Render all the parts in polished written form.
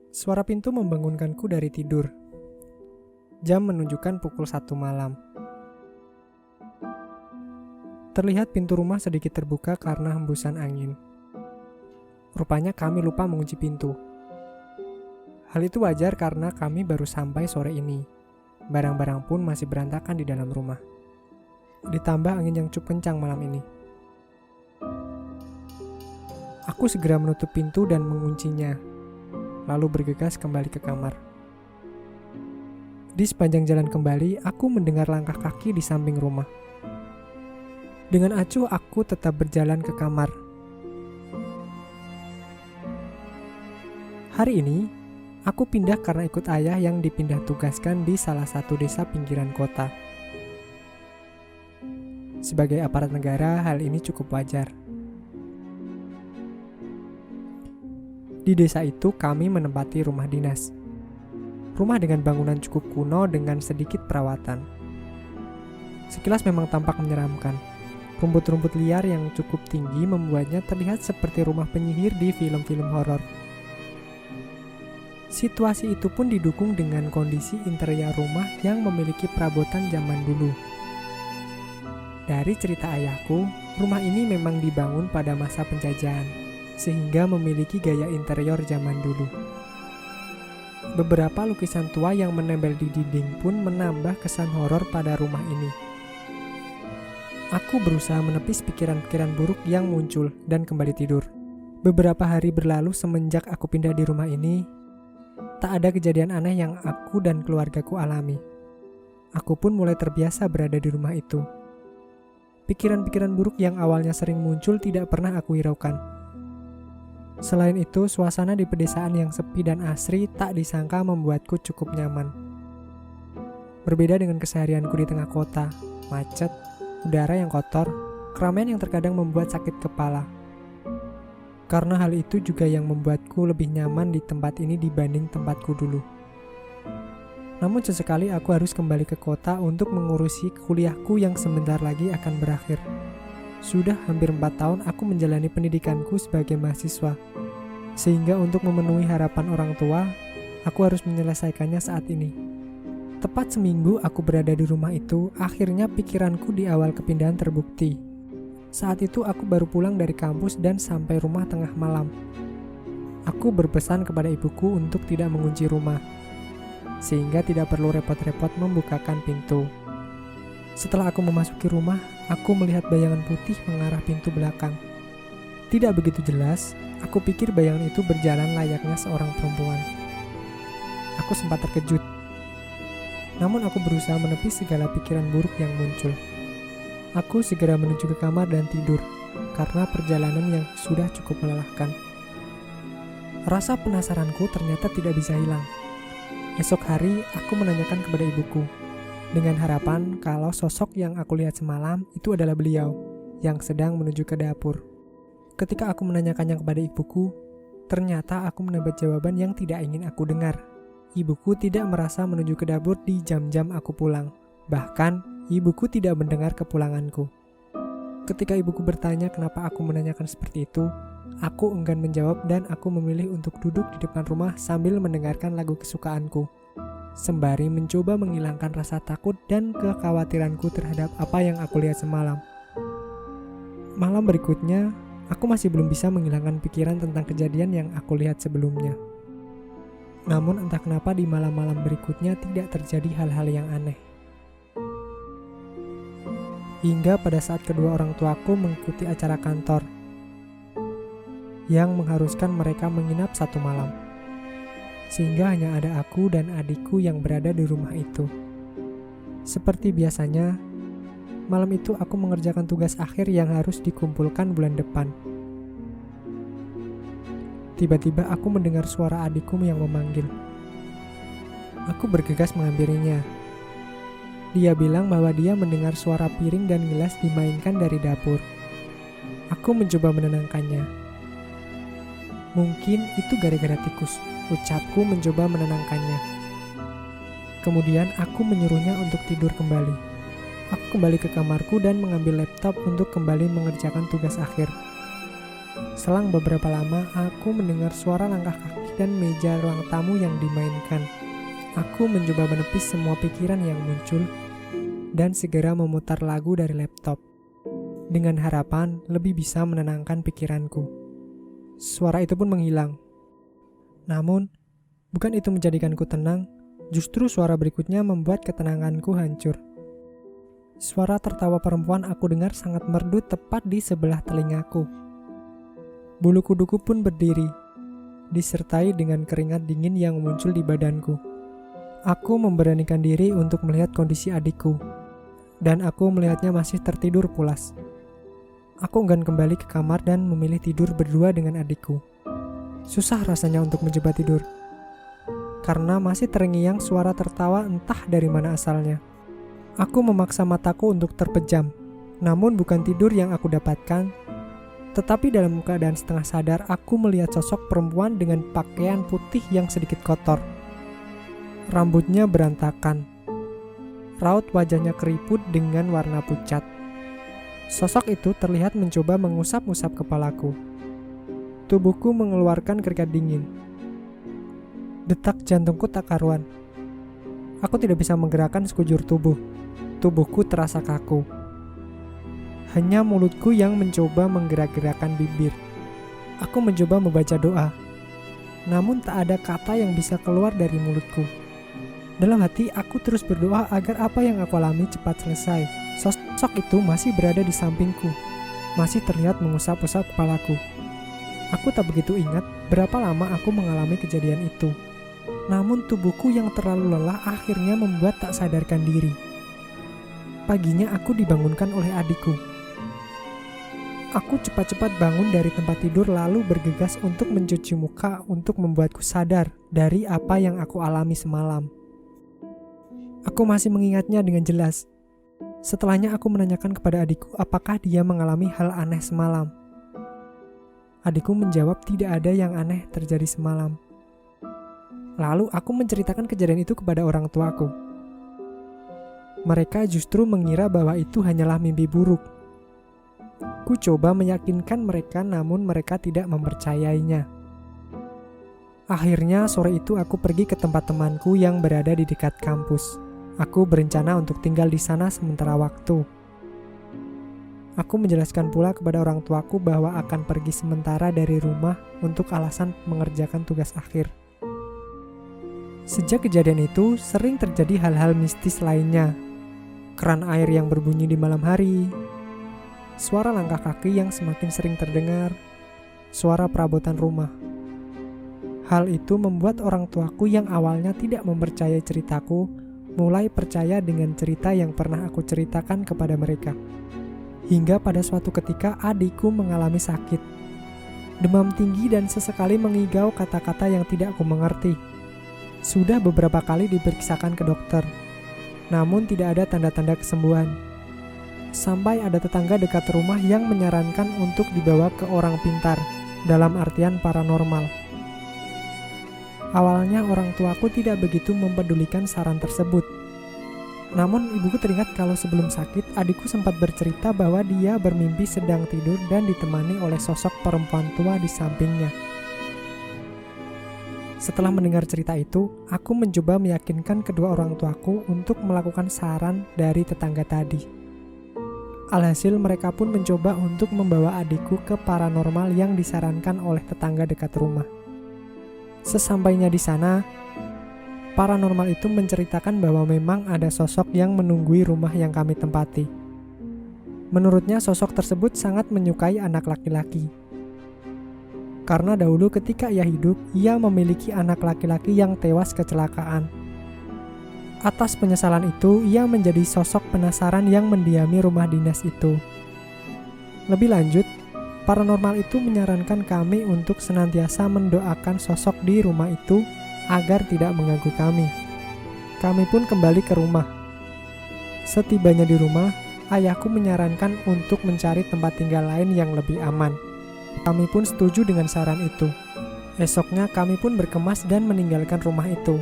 Suara pintu membangunkanku dari tidur. Jam menunjukkan pukul 1 malam. Terlihat pintu rumah sedikit terbuka karena hembusan angin. Rupanya kami lupa mengunci pintu. Hal itu wajar karena kami baru sampai sore ini. Barang-barang pun masih berantakan di dalam rumah. Ditambah angin yang cukup kencang malam ini. Aku segera menutup pintu dan menguncinya, lalu bergegas kembali ke kamar. Di sepanjang jalan kembali, aku mendengar langkah kaki di samping rumah. Dengan acuh, aku tetap berjalan ke kamar. Hari ini, aku pindah karena ikut ayah yang dipindah tugaskan di salah satu desa pinggiran kota. Sebagai aparat negara, hal ini cukup wajar. Di desa itu, kami menempati rumah dinas. Rumah dengan bangunan cukup kuno dengan sedikit perawatan. Sekilas memang tampak menyeramkan. Rumput-rumput liar yang cukup tinggi membuatnya terlihat seperti rumah penyihir di film-film horor. Situasi itu pun didukung dengan kondisi interior rumah yang memiliki perabotan zaman dulu. Dari cerita ayahku, rumah ini memang dibangun pada masa penjajahan, sehingga memiliki gaya interior zaman dulu. Beberapa lukisan tua yang menempel di dinding pun menambah kesan horor pada rumah ini. Aku berusaha menepis pikiran-pikiran buruk yang muncul dan kembali tidur. Beberapa hari berlalu semenjak aku pindah di rumah ini, tak ada kejadian aneh yang aku dan keluargaku alami. Aku pun mulai terbiasa berada di rumah itu. Pikiran-pikiran buruk yang awalnya sering muncul tidak pernah aku hiraukan. Selain itu, suasana di pedesaan yang sepi dan asri tak disangka membuatku cukup nyaman. Berbeda dengan keseharianku di tengah kota, macet, udara yang kotor, keramaian yang terkadang membuat sakit kepala. Karena hal itu juga yang membuatku lebih nyaman di tempat ini dibanding tempatku dulu. Namun sesekali aku harus kembali ke kota untuk mengurusi kuliahku yang sebentar lagi akan berakhir. Sudah hampir 4 tahun aku menjalani pendidikanku sebagai mahasiswa, sehingga untuk memenuhi harapan orang tua, aku harus menyelesaikannya saat ini. Tepat seminggu aku berada di rumah itu, akhirnya pikiranku di awal kepindahan terbukti. Saat itu aku baru pulang dari kampus dan sampai rumah tengah malam. Aku berpesan kepada ibuku untuk tidak mengunci rumah, sehingga tidak perlu repot-repot membukakan pintu. Setelah aku memasuki rumah, aku melihat bayangan putih mengarah pintu belakang. Tidak begitu jelas, aku pikir bayangan itu berjalan layaknya seorang perempuan. Aku sempat terkejut. Namun aku berusaha menepis segala pikiran buruk yang muncul. Aku segera menuju ke kamar dan tidur, karena perjalanan yang sudah cukup melelahkan. Rasa penasaranku ternyata tidak bisa hilang. Esok hari, aku menanyakan kepada ibuku, dengan harapan kalau sosok yang aku lihat semalam itu adalah beliau yang sedang menuju ke dapur. Ketika aku menanyakannya kepada ibuku, ternyata aku mendapat jawaban yang tidak ingin aku dengar. Ibuku tidak merasa menuju ke dapur di jam-jam aku pulang. Bahkan, ibuku tidak mendengar kepulanganku. Ketika ibuku bertanya kenapa aku menanyakan seperti itu, aku enggan menjawab dan aku memilih untuk duduk di depan rumah sambil mendengarkan lagu kesukaanku, sembari mencoba menghilangkan rasa takut dan kekhawatiranku terhadap apa yang aku lihat semalam. Malam berikutnya, aku masih belum bisa menghilangkan pikiran tentang kejadian yang aku lihat sebelumnya. Namun entah kenapa di malam-malam berikutnya tidak terjadi hal-hal yang aneh. Hingga pada saat kedua orang tuaku mengikuti acara kantor yang mengharuskan mereka menginap 1 malam. Sehingga hanya ada aku dan adikku yang berada di rumah itu. Seperti biasanya, malam itu aku mengerjakan tugas akhir yang harus dikumpulkan bulan depan. Tiba-tiba aku mendengar suara adikku yang memanggil. Aku bergegas menghampirinya. Dia bilang bahwa dia mendengar suara piring dan gelas dimainkan dari dapur. Aku mencoba menenangkannya. Mungkin itu gara-gara tikus, ucapku mencoba menenangkannya. Kemudian aku menyuruhnya untuk tidur kembali. Aku kembali ke kamarku dan mengambil laptop untuk kembali mengerjakan tugas akhir. Selang beberapa lama, aku mendengar suara langkah kaki dan meja ruang tamu yang dimainkan. Aku mencoba menepis semua pikiran yang muncul dan segera memutar lagu dari laptop, dengan harapan lebih bisa menenangkan pikiranku. Suara itu pun menghilang. Namun, bukan itu menjadikanku tenang, justru suara berikutnya membuat ketenanganku hancur. Suara tertawa perempuan aku dengar sangat merdu tepat di sebelah telingaku. Bulu kuduku pun berdiri, disertai dengan keringat dingin yang muncul di badanku. Aku memberanikan diri untuk melihat kondisi adikku, dan aku melihatnya masih tertidur pulas. Aku enggan kembali ke kamar dan memilih tidur berdua dengan adikku. Susah rasanya untuk mencoba tidur, karena masih terngiang suara tertawa entah dari mana asalnya. Aku memaksa mataku untuk terpejam, namun bukan tidur yang aku dapatkan, tetapi dalam keadaan setengah sadar aku melihat sosok perempuan dengan pakaian putih yang sedikit kotor. Rambutnya berantakan, raut wajahnya keriput dengan warna pucat. Sosok itu terlihat mencoba mengusap-usap kepalaku. Tubuhku mengeluarkan keringat dingin. Detak jantungku tak karuan. Aku tidak bisa menggerakkan sekujur tubuh. Tubuhku terasa kaku. Hanya mulutku yang mencoba menggerak-gerakkan bibir. Aku mencoba membaca doa, namun tak ada kata yang bisa keluar dari mulutku. Dalam hati, aku terus berdoa agar apa yang aku alami cepat selesai. Sosok itu masih berada di sampingku, masih terlihat mengusap-usap kepalaku. Aku tak begitu ingat berapa lama aku mengalami kejadian itu. Namun tubuhku yang terlalu lelah akhirnya membuat tak sadarkan diri. Paginya aku dibangunkan oleh adikku. Aku cepat-cepat bangun dari tempat tidur lalu bergegas untuk mencuci muka untuk membuatku sadar dari apa yang aku alami semalam. Aku masih mengingatnya dengan jelas. Setelahnya aku menanyakan kepada adikku apakah dia mengalami hal aneh semalam. Adikku menjawab tidak ada yang aneh terjadi semalam. Lalu aku menceritakan kejadian itu kepada orang tuaku. Mereka justru mengira bahwa itu hanyalah mimpi buruk. Ku coba meyakinkan mereka namun mereka tidak mempercayainya. Akhirnya sore itu aku pergi ke tempat temanku yang berada di dekat kampus. Aku berencana untuk tinggal di sana sementara waktu. Aku menjelaskan pula kepada orang tuaku bahwa akan pergi sementara dari rumah untuk alasan mengerjakan tugas akhir. Sejak kejadian itu, sering terjadi hal-hal mistis lainnya. Keran air yang berbunyi di malam hari, suara langkah kaki yang semakin sering terdengar, suara perabotan rumah. Hal itu membuat orang tuaku yang awalnya tidak mempercayai ceritaku mulai percaya dengan cerita yang pernah aku ceritakan kepada mereka. Hingga pada suatu ketika adikku mengalami sakit. Demam tinggi dan sesekali mengigau kata-kata yang tidak aku mengerti. Sudah beberapa kali diperiksakan ke dokter, namun tidak ada tanda-tanda kesembuhan. Sampai ada tetangga dekat rumah yang menyarankan untuk dibawa ke orang pintar, dalam artian paranormal. Awalnya orang tuaku tidak begitu mempedulikan saran tersebut. Namun ibuku teringat kalau sebelum sakit adikku sempat bercerita bahwa dia bermimpi sedang tidur dan ditemani oleh sosok perempuan tua di sampingnya. Setelah mendengar cerita itu, aku mencoba meyakinkan kedua orang tuaku untuk melakukan saran dari tetangga tadi. Alhasil mereka pun mencoba untuk membawa adikku ke paranormal yang disarankan oleh tetangga dekat rumah. Sesampainya di sana, paranormal itu menceritakan bahwa memang ada sosok yang menunggui rumah yang kami tempati. Menurutnya sosok tersebut sangat menyukai anak laki-laki. Karena dahulu ketika ia hidup, ia memiliki anak laki-laki yang tewas kecelakaan. Atas penyesalan itu, ia menjadi sosok penasaran yang mendiami rumah dinas itu. Lebih lanjut, paranormal itu menyarankan kami untuk senantiasa mendoakan sosok di rumah itu agar tidak mengganggu kami. Kami pun kembali ke rumah. Setibanya di rumah, ayahku menyarankan untuk mencari tempat tinggal lain yang lebih aman. Kami pun setuju dengan saran itu. Esoknya kami pun berkemas dan meninggalkan rumah itu.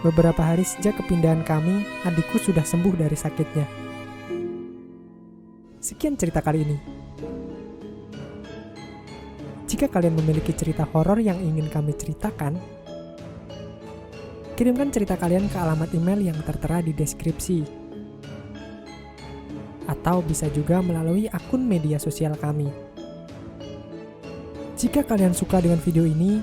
Beberapa hari sejak kepindahan kami, adikku sudah sembuh dari sakitnya. Sekian cerita kali ini. Jika kalian memiliki cerita horor yang ingin kami ceritakan, kirimkan cerita kalian ke alamat email yang tertera di deskripsi. Atau bisa juga melalui akun media sosial kami. Jika kalian suka dengan video ini,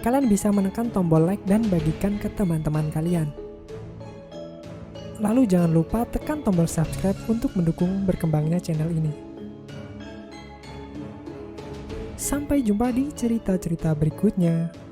kalian bisa menekan tombol like dan bagikan ke teman-teman kalian. Lalu jangan lupa tekan tombol subscribe untuk mendukung berkembangnya channel ini. Sampai jumpa di cerita-cerita berikutnya.